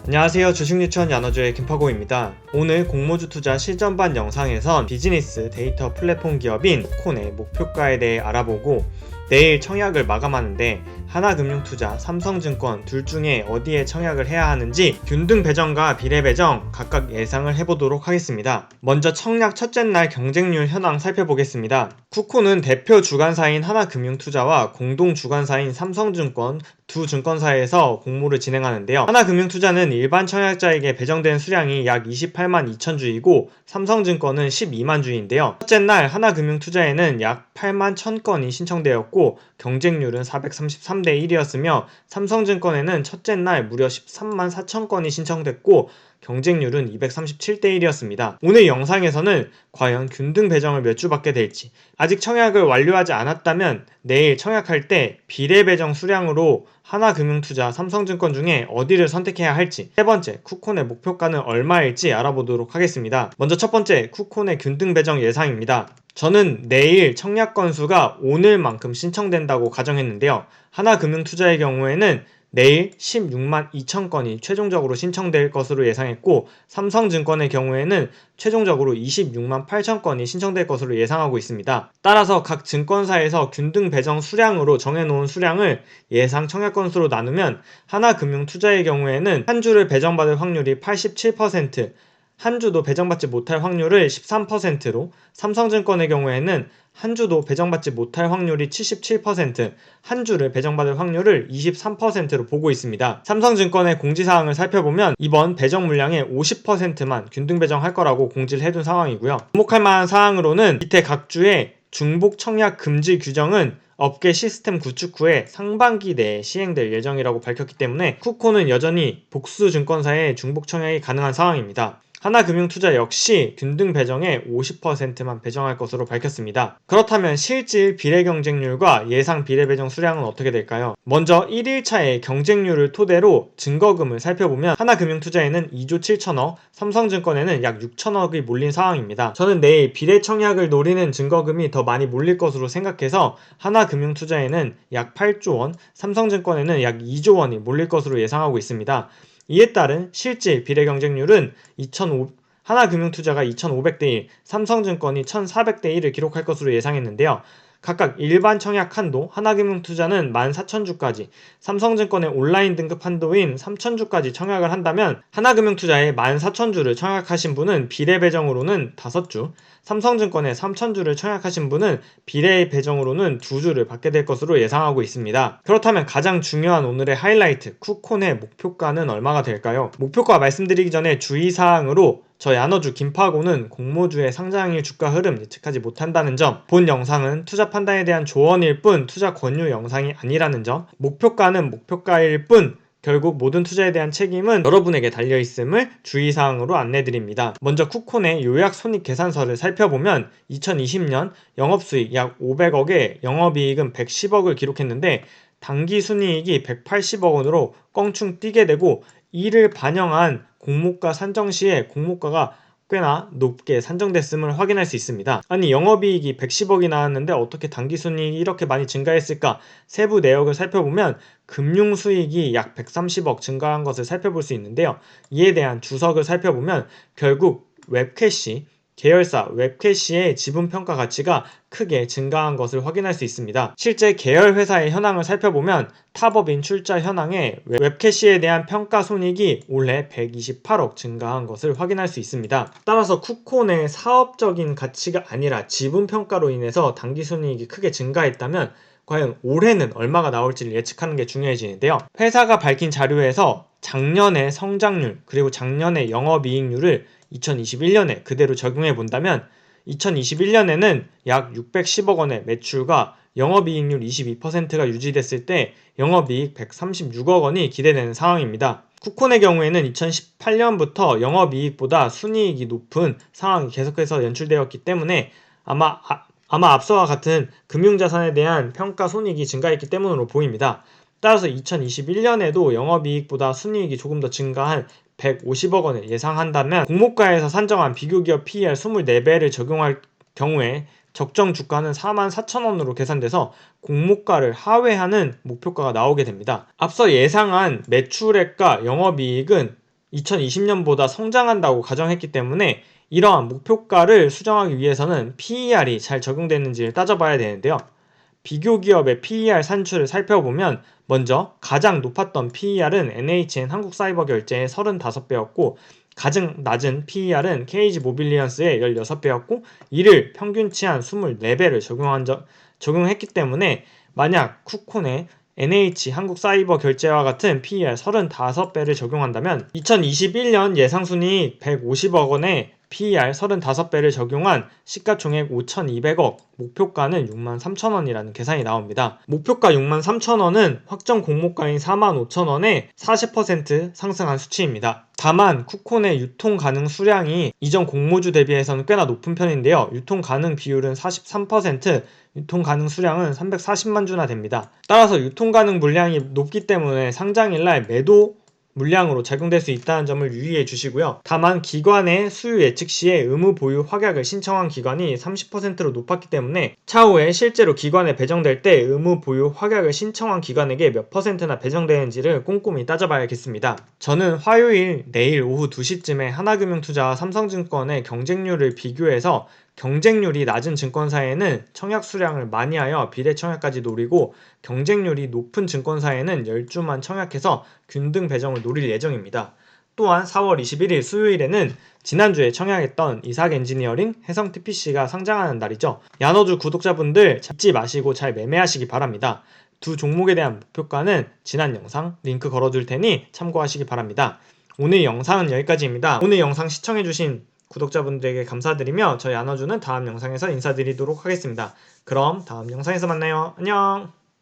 안녕하세요. 주식유치원 야너주의 김파고입니다. 오늘 공모주 투자 실전반 영상에선 비즈니스 데이터 플랫폼 기업인 쿠콘의 목표가에 대해 알아보고 내일 청약을 마감하는데 하나금융투자, 삼성증권 둘 중에 어디에 청약을 해야 하는지 균등 배정과 비례 배정 각각 예상을 해보도록 하겠습니다. 먼저 청약 첫째 날 경쟁률 현황 살펴보겠습니다. 쿠콘은 대표 주관사인 하나금융투자와 공동 주관사인 삼성증권 두 증권사에서 공모를 진행하는데요. 하나금융투자는 일반 청약자에게 배정된 수량이 약 28만 2천 주이고 삼성증권은 12만 주인데요. 첫째 날 하나금융투자에는 약 8만 1천 건이 신청되었고 경쟁률은 433대 1이었으며 삼성증권에는 첫째 날 무려 13만 4천 건이 신청됐고 경쟁률은 237대 1이었습니다. 오늘 영상에서는 과연 균등 배정을 몇 주 받게 될지, 아직 청약을 완료하지 않았다면 내일 청약할 때 비례 배정 수량으로 하나금융투자, 삼성증권 중에 어디를 선택해야 할지, 세 번째, 쿠콘의 목표가는 얼마일지 알아보도록 하겠습니다. 먼저 첫 번째, 쿠콘의 균등 배정 예상입니다. 저는 내일 청약 건수가 오늘만큼 신청된다고 가정했는데요. 하나금융투자의 경우에는 내일 16만 2천 건이 최종적으로 신청될 것으로 예상했고 삼성증권의 경우에는 최종적으로 26만 8천 건이 신청될 것으로 예상하고 있습니다. 따라서 각 증권사에서 균등 배정 수량으로 정해놓은 수량을 예상 청약 건수로 나누면 하나금융투자의 경우에는 한 주를 배정받을 확률이 87%, 한 주도 배정받지 못할 확률을 13%로, 삼성증권의 경우에는 한 주도 배정받지 못할 확률이 77%, 한 주를 배정받을 확률을 23%로 보고 있습니다. 삼성증권의 공지사항을 살펴보면 이번 배정 물량의 50%만 균등 배정할 거라고 공지를 해둔 상황이고요. 주목할 만한 사항으로는 밑에 각 주의 중복 청약 금지 규정은 업계 시스템 구축 후에 상반기 내에 시행될 예정이라고 밝혔기 때문에 쿠콘은 여전히 복수 증권사의 중복 청약이 가능한 상황입니다. 하나금융투자 역시 균등 배정의 50%만 배정할 것으로 밝혔습니다. 그렇다면 실질 비례 경쟁률과 예상 비례 배정 수량은 어떻게 될까요? 먼저 1일차의 경쟁률을 토대로 증거금을 살펴보면 하나금융투자에는 2조 7천억, 삼성증권에는 약 6천억이 몰린 상황입니다. 저는 내일 비례 청약을 노리는 증거금이 더 많이 몰릴 것으로 생각해서 하나금융투자에는 약 8조 원, 삼성증권에는 약 2조 원이 몰릴 것으로 예상하고 있습니다. 이에 따른 실질 비례 경쟁률은 하나금융투자가 2,500대 1, 삼성증권이 1,400대 1을 기록할 것으로 예상했는데요. 각각 일반 청약 한도, 하나금융투자는 14,000주까지, 삼성증권의 온라인 등급 한도인 3,000주까지 청약을 한다면 하나금융투자에 14,000주를 청약하신 분은 비례 배정으로는 5주, 삼성증권에 3,000주를 청약하신 분은 비례 배정으로는 2주를 받게 될 것으로 예상하고 있습니다. 그렇다면 가장 중요한 오늘의 하이라이트, 쿠콘의 목표가는 얼마가 될까요? 목표가 말씀드리기 전에 주의사항으로 저 야너주 김파고는 공모주의 상장일 주가 흐름 예측하지 못한다는 점, 본 영상은 투자 판단에 대한 조언일 뿐 투자 권유 영상이 아니라는 점, 목표가는 목표가일 뿐 결국 모든 투자에 대한 책임은 여러분에게 달려있음을 주의사항으로 안내드립니다. 먼저 쿠콘의 요약 손익계산서를 살펴보면 2020년 영업수익 약 500억에 영업이익은 110억을 기록했는데 당기순이익이 180억 원으로 껑충 뛰게 되고 이를 반영한 공모가 산정 시에 공모가가 꽤나 높게 산정됐음을 확인할 수 있습니다. 아니 영업이익이 110억이 나왔는데 어떻게 당기순이익이 이렇게 많이 증가했을까? 세부 내역을 살펴보면 금융수익이 약 130억 증가한 것을 살펴볼 수 있는데요. 이에 대한 주석을 살펴보면 결국 웹캐시, 계열사 웹캐시의 지분평가 가치가 크게 증가한 것을 확인할 수 있습니다. 실제 계열 회사의 현황을 살펴보면 탑업인 출자 현황에 웹캐시에 대한 평가 손익이 올해 128억 증가한 것을 확인할 수 있습니다. 따라서 쿠콘의 사업적인 가치가 아니라 지분평가로 인해서 당기순이익이 크게 증가했다면 과연 올해는 얼마가 나올지를 예측하는 게 중요해지는데요. 회사가 밝힌 자료에서 작년의 성장률 그리고 작년의 영업이익률을 2021년에 그대로 적용해 본다면 2021년에는 약 610억 원의 매출과 영업이익률 22%가 유지됐을 때 영업이익 136억 원이 기대되는 상황입니다. 쿠콘의 경우에는 2018년부터 영업이익보다 순이익이 높은 상황이 계속해서 연출되었기 때문에 아마 앞서와 같은 금융자산에 대한 평가 손익이 증가했기 때문으로 보입니다. 따라서 2021년에도 영업이익보다 순이익이 조금 더 증가한 150억 원을 예상한다면 공모가에서 산정한 비교기업 PER 24배를 적용할 경우에 적정 주가는 44,000원으로 계산돼서 공모가를 하회하는 목표가가 나오게 됩니다. 앞서 예상한 매출액과 영업이익은 2020년보다 성장한다고 가정했기 때문에 이러한 목표가를 수정하기 위해서는 PER이 잘 적용되는지를 따져봐야 되는데요. 비교 기업의 PER 산출을 살펴보면 먼저 가장 높았던 PER은 NHN 한국사이버결제의 35배였고 가장 낮은 PER은 KG 모빌리언스의 16배였고 이를 평균치 한 24배를 적용했기 때문에 만약 쿠콘의 NH 한국사이버결제와 같은 PER 35배를 적용한다면 2021년 예상순이익 150억 원에 PER 35배를 적용한 시가총액 5,200억, 목표가는 63,000원이라는 계산이 나옵니다. 목표가 63,000원은 확정 공모가인 45,000원에 40% 상승한 수치입니다. 다만 쿠콘의 유통 가능 수량이 이전 공모주 대비해서는 꽤나 높은 편인데요. 유통 가능 비율은 43%, 유통 가능 수량은 340만 주나 됩니다. 따라서 유통 가능 물량이 높기 때문에 상장일날 매도 물량으로 적용될 수 있다는 점을 유의해 주시고요. 다만 기관의 수요 예측 시에 의무 보유 확약을 신청한 기관이 30%로 높았기 때문에 차후에 실제로 기관에 배정될 때 의무 보유 확약을 신청한 기관에게 몇 %나 배정되는지를 꼼꼼히 따져봐야겠습니다. 저는 화요일 내일 오후 2시쯤에 하나금융투자와 삼성증권의 경쟁률을 비교해서 경쟁률이 낮은 증권사에는 청약 수량을 많이 하여 비례 청약까지 노리고 경쟁률이 높은 증권사에는 10주만 청약해서 균등 배정을 노릴 예정입니다. 또한 4월 21일 수요일에는 지난주에 청약했던 이삭 엔지니어링, 해성 TPC가 상장하는 날이죠. 야너주 구독자분들 잊지 마시고 잘 매매하시기 바랍니다. 두 종목에 대한 목표가는 지난 영상 링크 걸어둘 테니 참고하시기 바랍니다. 오늘 영상은 여기까지입니다. 오늘 영상 시청해주신 구독자분들에게 감사드리며 저희 야너주는 다음 영상에서 인사드리도록 하겠습니다. 그럼 다음 영상에서 만나요. 안녕!